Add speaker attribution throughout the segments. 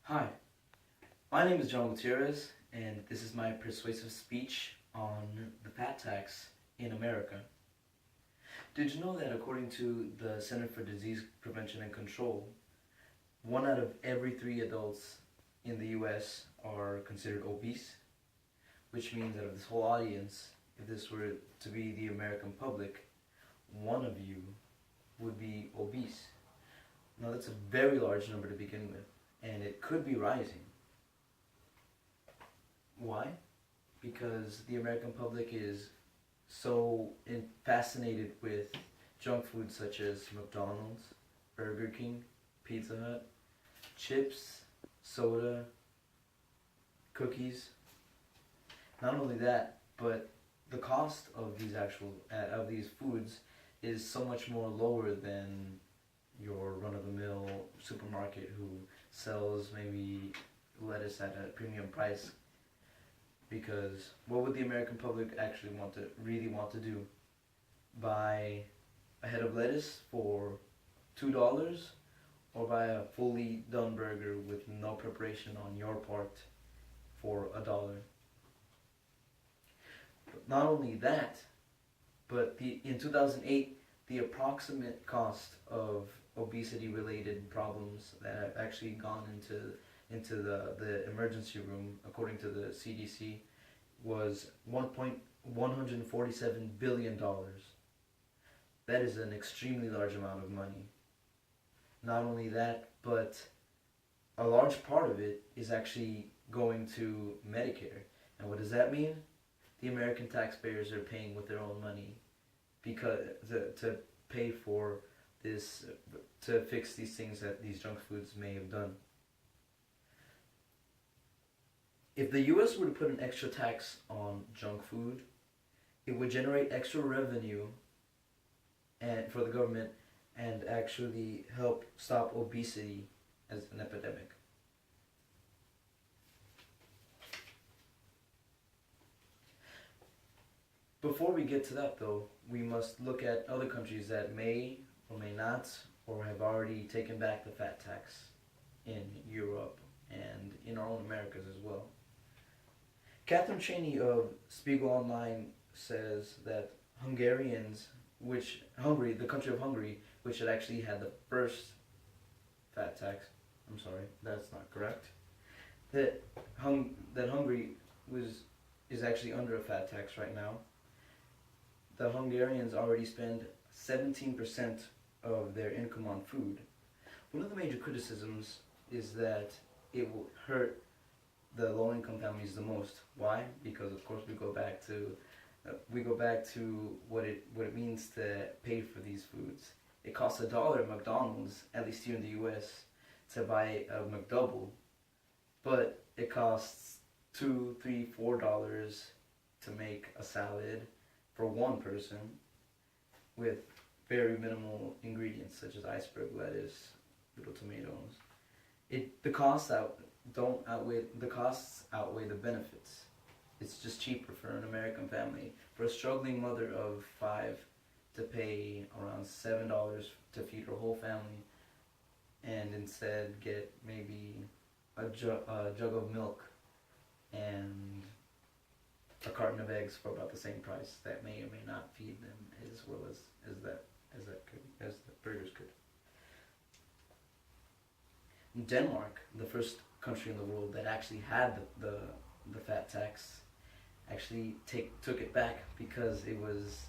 Speaker 1: Hi, my name is John Gutierrez, and this is my persuasive speech on the fat tax in America. Did you know that according to the Center for Disease Prevention and Control, one out of every three adults in the US are considered obese? Which means that of this whole audience, if this were to be the American public, one of you would be obese. Now that's a very large number to begin with, and it could be rising. Why? Because the American public is so fascinated with junk food such as McDonald's, Burger King, Pizza Hut, chips, soda, cookies. Not only that, but the cost of these foods is so much more lower than your run-of-the-mill supermarket who sells maybe lettuce at a premium price. Because what would the American public actually really want to do? Buy a head of lettuce for $2, or buy a fully done burger with no preparation on your part for $1? But not only that, but in 2008, the approximate cost of obesity related problems that have actually gone into the emergency room, according to the CDC, was $1.147 billion. That is an extremely large amount of money. Not only that, but a large part of it is actually going to Medicare. And what does that mean? The American taxpayers are paying with their own money because to pay for this, to fix these things that these junk foods may have done. If the US were to put an extra tax on junk food, it would generate extra revenue for the government and actually help stop obesity as an epidemic. Before we get to that though, we must look at other countries that may or may not or have already taken back the fat tax in Europe and in our own Americas as well. Catherine Cheney of Spiegel Online says that the country of Hungary, which had actually had the first fat tax, I'm sorry, that's not correct, that Hungary is actually under a fat tax right now. The Hungarians already spend 17% of their income on food. One of the major criticisms is that it will hurt the low-income families the most. Why? Because of course we go back to what it means to pay for these foods. It costs $1 at McDonald's, at least here in the U.S., to buy a McDouble, but it costs $2, $3, $4 to make a salad for one person with very minimal ingredients such as iceberg lettuce, little tomatoes. The costs outweigh the benefits. It's just cheaper for an American family, for a struggling mother of 5 to pay around $7 to feed her whole family, and instead get maybe a jug of milk and a carton of eggs for about the same price that may or may not feed them as well as the burgers could. Denmark, the first country in the world that actually had the fat tax, actually took it back because it was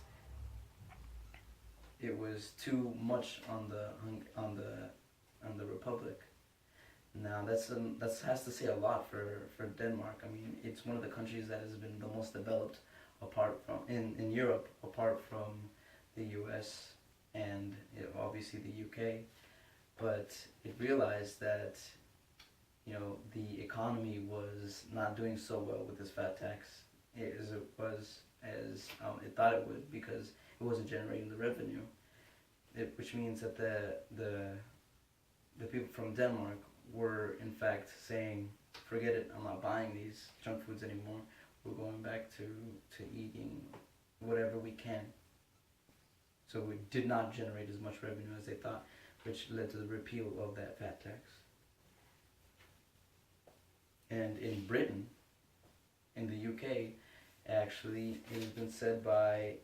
Speaker 1: too much on the republic. Now that has to say a lot for Denmark. I mean, it's one of the countries that has been the most developed apart from in Europe, apart from the U.S. and obviously the U.K. But it realized that the economy was not doing so well with this fat tax as it thought it would, because it wasn't generating the revenue. Which means that the people from Denmark were in fact saying, forget it, I'm not buying these junk foods anymore. We're going back to eating whatever we can. So we did not generate as much revenue as they thought, which led to the repeal of that fat tax. And in Britain, in the UK, actually, it has been said by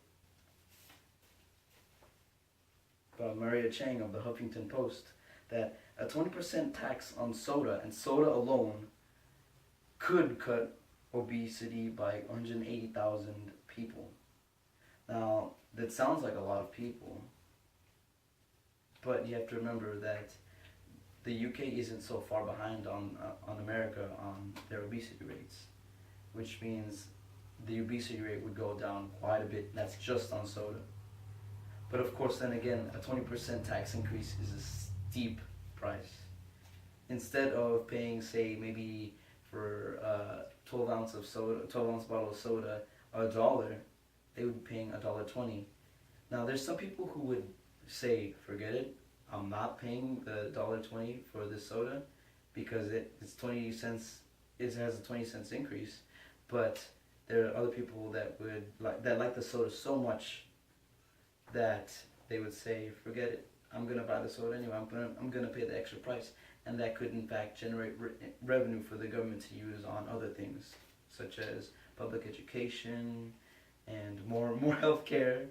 Speaker 1: Maria Chang of the Huffington Post that a 20% tax on soda and soda alone could cut obesity by 180,000 people. Now, that sounds like a lot of people, but you have to remember that the UK isn't so far behind on America on their obesity rates, which means the obesity rate would go down quite a bit. That's just on soda. But of course, then again, a 20% tax increase is a steep price. Instead of paying, say, maybe for 12 ounce bottle of soda, $1, they would be paying $1.20. Now, there's some people who would say, forget it, I'm not paying the $1.20 for this soda because it's 20 cents. It has a 20 cents increase, but there are other people that would like the soda so much that they would say, forget it, I'm gonna buy the soda anyway. I'm gonna pay the extra price, and that could in fact generate revenue for the government to use on other things such as public education and more healthcare.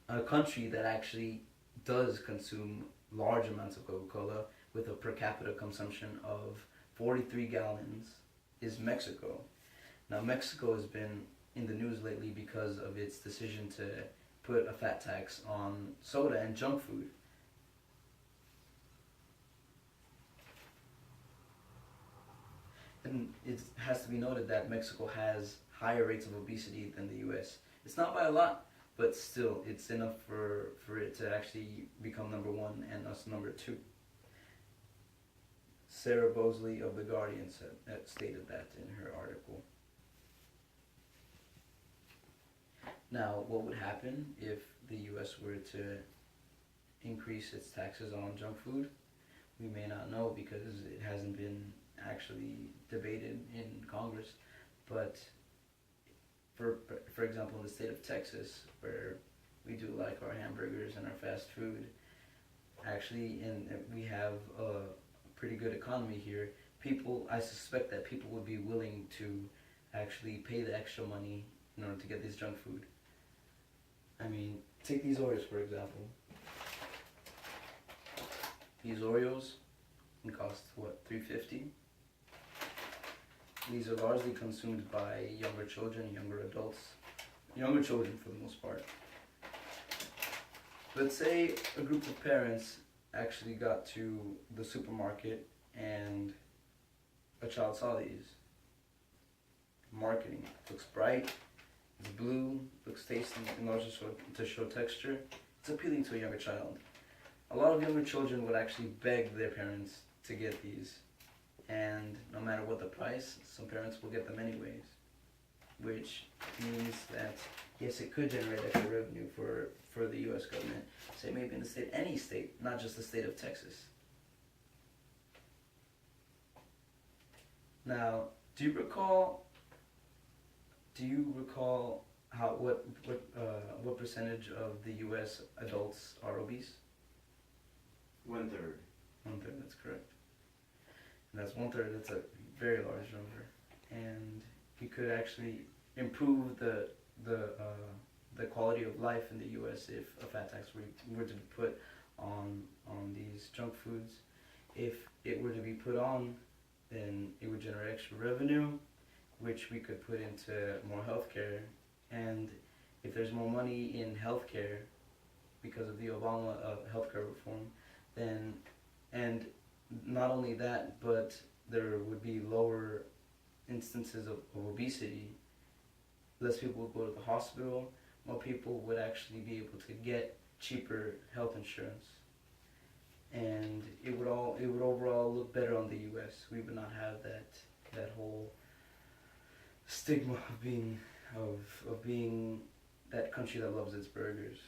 Speaker 1: A country that actually does consume large amounts of Coca-Cola with a per capita consumption of 43 gallons is Mexico. Now, Mexico has been in the news lately because of its decision to put a fat tax on soda and junk food. And it has to be noted that Mexico has higher rates of obesity than the US. It's not by a lot, but still, it's enough for it to actually become number one and us number two. Sarah Bosley of The Guardian stated that in her article. Now, what would happen if the US were to increase its taxes on junk food? We may not know because it hasn't been actually debated in Congress. But for example, in the state of Texas, where we do like our hamburgers and our fast food, actually, and we have a pretty good economy here, I suspect that people would be willing to actually pay the extra money in order to get this junk food. I mean, take these Oreos for example. These Oreos can cost what, $3.50? These are largely consumed by younger children, younger adults, younger children for the most part. Let's say a group of parents actually got to the supermarket and a child saw these. Marketing looks bright, it's blue, looks tasty, in order to show texture. It's appealing to a younger child. A lot of younger children would actually beg their parents to get these, and no matter what the price, some parents will get them anyways, which means that yes, it could generate extra revenue for the U.S. government, say maybe in the state, any state, not just the state of Texas. Now, do you recall what percentage of the U.S. adults are obese?
Speaker 2: 1/3.
Speaker 1: 1/3, that's correct. And that's 1/3. That's a very large number, and you could actually improve the quality of life in the U.S. if a fat tax were to be put on these junk foods. If it were to be put on, then it would generate extra revenue, which we could put into more healthcare. And if there's more money in healthcare because of the Obama healthcare reform, then, and not only that, but there would be lower instances of obesity. Less people would go to the hospital. More people would actually be able to get cheaper health insurance, and it would overall look better on the U.S. We would not have that whole stigma of being that country that loves its burgers.